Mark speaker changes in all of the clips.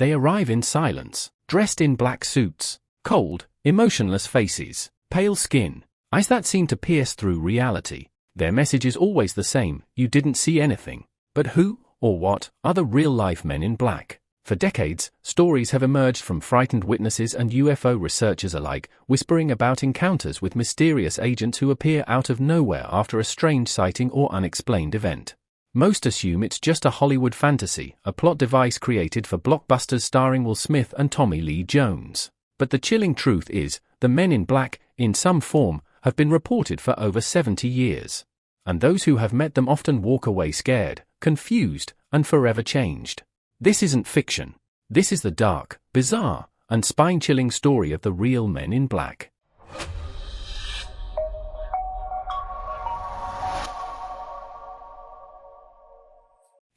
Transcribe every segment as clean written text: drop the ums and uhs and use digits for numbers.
Speaker 1: They arrive in silence, dressed in black suits, cold, emotionless faces, pale skin, eyes that seem to pierce through reality. Their message is always the same: you didn't see anything. But who, or what, are the real-life men in black? For decades, stories have emerged from frightened witnesses and UFO researchers alike, whispering about encounters with mysterious agents who appear out of nowhere after a strange sighting or unexplained event. Most assume it's just a Hollywood fantasy, a plot device created for blockbusters starring Will Smith and Tommy Lee Jones. But the chilling truth is, the men in black, in some form, have been reported for over 70 years. And those who have met them often walk away scared, confused, and forever changed. This isn't fiction. This is the dark, bizarre, and spine-chilling story of the real men in black.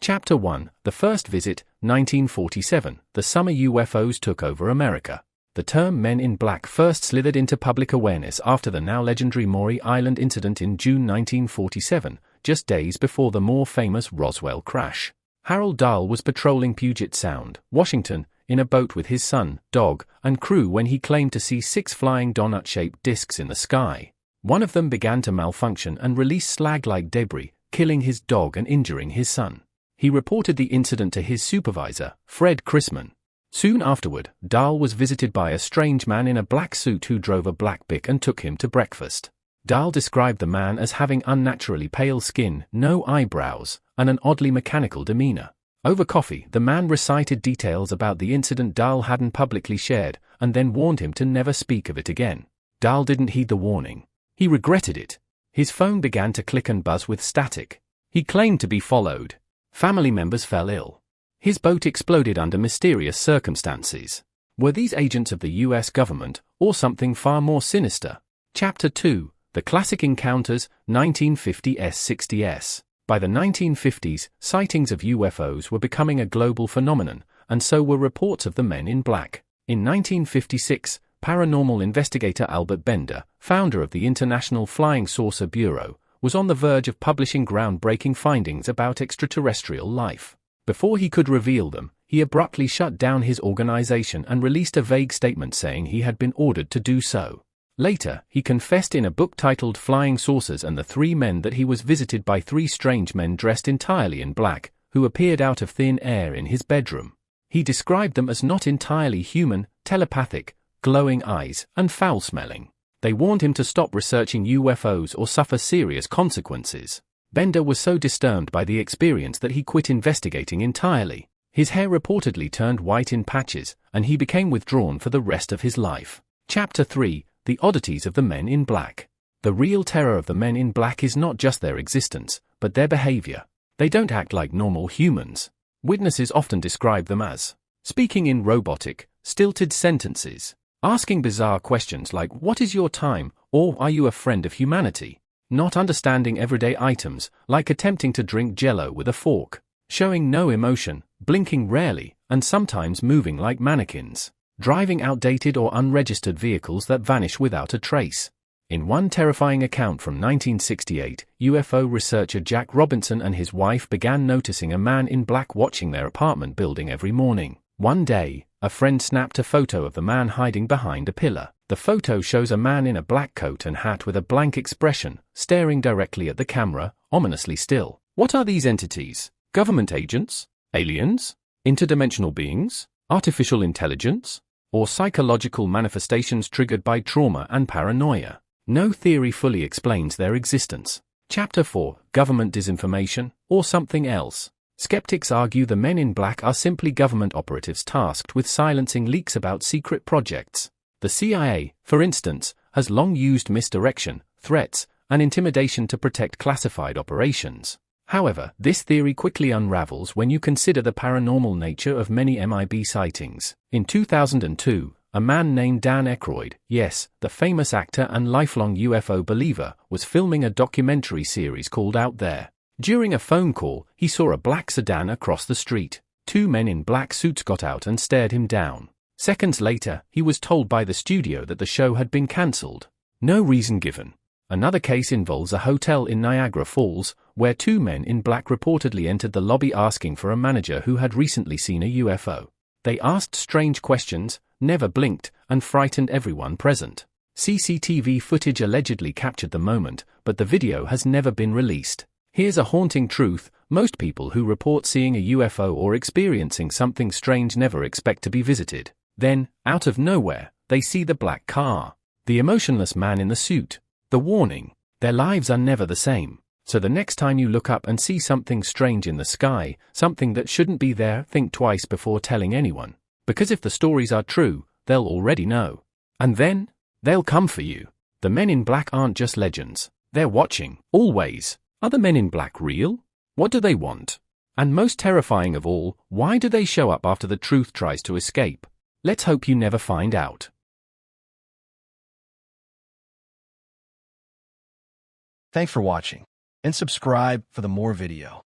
Speaker 1: Chapter 1, The First Visit, 1947, The Summer UFOs Took Over America. The term Men in Black first slithered into public awareness after the now legendary Maury Island incident in June 1947, just days before the more famous Roswell crash. Harold Dahl was patrolling Puget Sound, Washington, in a boat with his son, dog, and crew when he claimed to see 6 flying donut-shaped discs in the sky. One of them began to malfunction and release slag-like debris, killing his dog and injuring his son. He reported the incident to his supervisor, Fred Chrisman. Soon afterward, Dahl was visited by a strange man in a black suit who drove a black Bic and took him to breakfast. Dahl described the man as having unnaturally pale skin, no eyebrows, and an oddly mechanical demeanor. Over coffee, the man recited details about the incident Dahl hadn't publicly shared, and then warned him to never speak of it again. Dahl didn't heed the warning. He regretted it. His phone began to click and buzz with static. He claimed to be followed. Family members fell ill. His boat exploded under mysterious circumstances. Were these agents of the US government, or something far more sinister? Chapter 2, The Classic Encounters, 1950s-60s. By the 1950s, sightings of UFOs were becoming a global phenomenon, and so were reports of the men in black. In 1956, paranormal investigator Albert Bender, founder of the International Flying Saucer Bureau, was on the verge of publishing groundbreaking findings about extraterrestrial life. Before he could reveal them, he abruptly shut down his organization and released a vague statement saying he had been ordered to do so. Later, he confessed in a book titled Flying Saucers and the Three Men that he was visited by 3 strange men dressed entirely in black, who appeared out of thin air in his bedroom. He described them as not entirely human, telepathic, glowing eyes, and foul-smelling. They warned him to stop researching UFOs or suffer serious consequences. Bender was so disturbed by the experience that he quit investigating entirely. His hair reportedly turned white in patches, and he became withdrawn for the rest of his life. Chapter 3, The Oddities of the Men in Black. The real terror of the men in black is not just their existence, but their behavior. They don't act like normal humans. Witnesses often describe them as speaking in robotic, stilted sentences, asking bizarre questions like "What is your time?" or "Are you a friend of humanity?" Not understanding everyday items, like attempting to drink Jell-O with a fork, showing no emotion, blinking rarely, and sometimes moving like mannequins, driving outdated or unregistered vehicles that vanish without a trace. In one terrifying account from 1968, UFO researcher Jack Robinson and his wife began noticing a man in black watching their apartment building every morning. One day, a friend snapped a photo of the man hiding behind a pillar. The photo shows a man in a black coat and hat with a blank expression, staring directly at the camera, ominously still. What are these entities? Government agents? Aliens? Interdimensional beings? Artificial intelligence? Or psychological manifestations triggered by trauma and paranoia? No theory fully explains their existence. Chapter 4, Government Disinformation, or Something Else. Skeptics argue the men in black are simply government operatives tasked with silencing leaks about secret projects. The CIA, for instance, has long used misdirection, threats, and intimidation to protect classified operations. However, this theory quickly unravels when you consider the paranormal nature of many MIB sightings. In 2002, a man named Dan Aykroyd, yes, the famous actor and lifelong UFO believer, was filming a documentary series called Out There. During a phone call, he saw a black sedan across the street. 2 men in black suits got out and stared him down. Seconds later, he was told by the studio that the show had been cancelled. No reason given. Another case involves a hotel in Niagara Falls, where 2 men in black reportedly entered the lobby asking for a manager who had recently seen a UFO. They asked strange questions, never blinked, and frightened everyone present. CCTV footage allegedly captured the moment, but the video has never been released. Here's a haunting truth: most people who report seeing a UFO or experiencing something strange never expect to be visited. Then, out of nowhere, they see the black car, the emotionless man in the suit. The warning: their lives are never the same. So the next time you look up and see something strange in the sky, something that shouldn't be there, think twice before telling anyone. Because if the stories are true, they'll already know. And then, they'll come for you. The men in black aren't just legends. They're watching, always. Are the men in black real? What do they want? And most terrifying of all, why do they show up after the truth tries to escape? Let's hope you never find out.
Speaker 2: Thanks for watching, and subscribe for the more video.